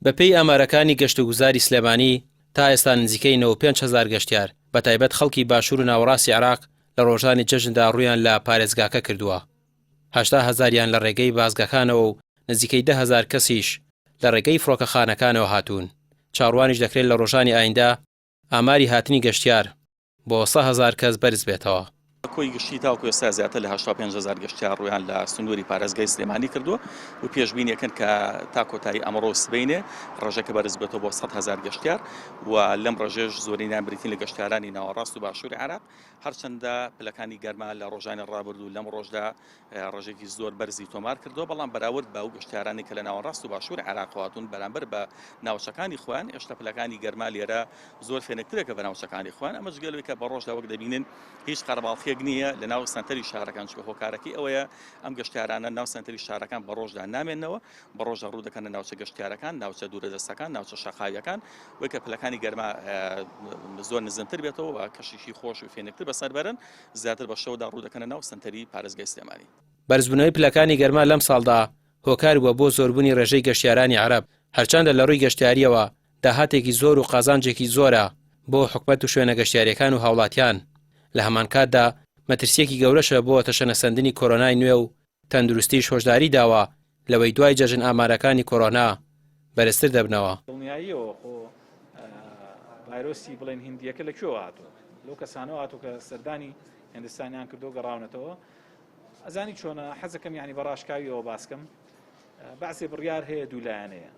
بەپێی ئامارەکانی گەشتوگوزاری سلێمانی تا ئێستا نزیکەی 95,000 گەشتیار بە تایبەت خەڵکی باشوور و ناوەڕاستی عێراق لە ڕۆژانی جەژندا ڕوویان لە پارێزگاکە کردووە. 80,000یان لە ڕێگەی بازگەکانەوە و نزیکەی 10,000 کەسیش لە ڕێگەی فڕۆکەخانەکانەوە هاتوون. چاڕوانیش دەکرێت لە ڕۆژانی ئایندا ئاماری هاتنی گەشتیار بۆ 100,000 کەس بەرز بێتەوە. کۆی گشتی تاوکو ئێستا زیاتر لە 85,000 گەشتیار ڕویان لە سنووری پارێزگای سلێمانی کردووە و پێشبینیەکەن کە تا کۆتایی ئەمڕۆ سبەینێ ڕێژەکە بەرز بێتەوە بۆ 100,000 گەشتیار و لەم ڕێژەش زۆرینیان بریتین لە گەشتیارانی ناوەڕاست و باشووری عێراق، هەرچەندە پلەکانی گەرما لە ڕۆژانی ڕابردوو و لەم ڕۆژدا ڕێژێکی زۆر بەرزی تۆمار کردەوە، بەڵام بەراورد بە ئەو گەشتیارانی کە لە ناوەڕاست و باشووری عێراق هاتوون بەرامبەر بە ناوچەکانی خۆیان هێشتا پلەکانی گەرما لێرە زۆر فێنکترێکە بە ناوچەکانی خۆیان. ئەمەش گەلوێکە بە ڕۆژدا وەک دەبینن هیچ قەرەباڵخێک نییە لە ناو سنتەری شارەکان، چکە هۆکارەکەی ئەوەیە ئەم گەشتیارانە ناو سنتەری شارەکان بە ڕۆژدا نامێنەوە، بە ڕۆژدا ڕوو دەکەنە ناوچە گەشتیارەکان، ناوچە دوورەدەستەکان، ناوچە شەقاویەکان، وەی کە پلەکانی گەرما زۆر نزمتر بێتەوە و کەشیشی خۆش و فێنکتر بەسەر بەرن، زیاتر بە شەودا ڕوو دەکەنە ناو سنتەری پارێزگای سلێمانی. بەرزبوونەوەی پلەکانی گەرما لەم ساڵدا هۆکار بووە بۆ زۆربوونی ڕێژەی گەشتیارانی عەرەب، هەرچەندە لە ڕووی گەشتیاریەوە داهاتێکی زۆر و قازانجێکی زۆرە بۆ حکومەت و شوێنە گەشتیاریەکان و هاوڵاتیان. لە هەمان کاتدا مەترسیەکی گەورەشە بۆ تەشەنەسەندنی کۆرۆنای نوێ و تەندروستی هۆشداری داوە لەوەی دوای جەژن ئامارەکانی کۆرۆنا بەرزتر دەبنەوە. دڵنیاییەوە خۆ ڤایرۆسی بڵێن هیندیەکە لەکوێوە هاتووە، لەو کەسانەوە هاتوو کە سەردانی هێندستانیان کردو گەڕاونەتەوە. ئەزانی چۆنە حەزەکەم یعنی بەڕاشکاویەوە باسکەم، بەعسێ بڕیار هەیە دوولایەنەیە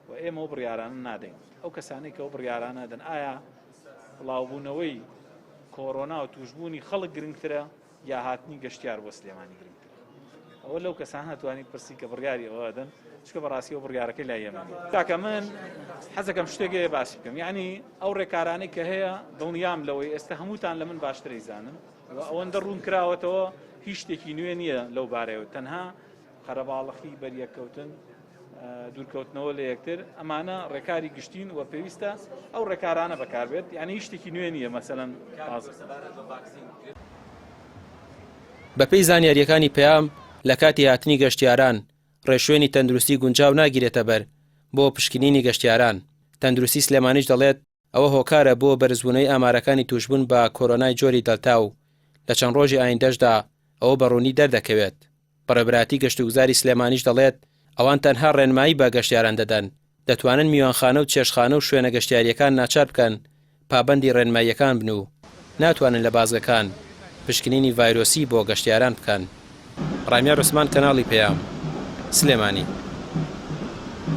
و ئێمە ئەو بڕیارانە نادەین. ئەو کەسانەی کە ئەو بڕیارانە دەن ئایا بڵاوبوونەوەی کۆرۆنا و توشبوونی خەڵک گرنگترە یا هاتنی گەشتیار بۆ سلێمانی گرنگترە؟ ئەوە لەو کەسان هاتوانیت پرسی کە بڕیاری ئەوە دەن، چکە بەڕاستی ئەو بڕیارەکەی لای ئێمە تاکە من حەزەکەم شتێکێ باسی بکەم، یعنی ئەو ڕێکارانەی کە هەیە دڵنیام لەوەی ئێستا هەمووتان لە من باشتر ئەیزانن و ئەوەندە ڕوون کراوەتەوە هیچ شتێکی نوێ نییە لەو بارەیەوە، تەنها قەرەباڵغی بەریەککەوتن، دوورکەوتنەوە لە یەکتر، ئەمانە ڕێکاری گشتین و پێویستە ئەو ڕێکارانە بەکاربێت، یعنی هیچ شتێکی نوێ نییە. مەسەلەن بەپێی زانیاریەکانی پەیام لە کاتی هاتنی گەشتیاران ڕێشوێنی تەندروستی گونجاو ناگیرێتە بەر بۆ پشکنینی گەشتیاران. تەندروستی سلێمانیش دەڵێت ئەوە هۆکارە بۆ بەرزبوونەوەی ئامارەکانی توشبوون بە کۆرۆنای جۆری دەلتا و لە چەند ڕۆژی ئایندەشدا ئەوە بەڕوونی دەردەکەوێت. بەڕێبەراتی گەشتوگوزاری سلێمانیش دەڵێت ئەوان تەنها ڕێنمایی بە گەشتیاران دەدەن، دەتوانن میوانخانە و چێشخانە و شوێنە گەشتیاریەکان ناچار بکەن پابەندی ڕێنماییەکان بن و ناتوانن لە بازگەکان پشکنینی ڤایرۆسی بۆ گەشتیاران بکەن. ڕامیار عوسمان، کەناڵی پەیام، سلێمانی.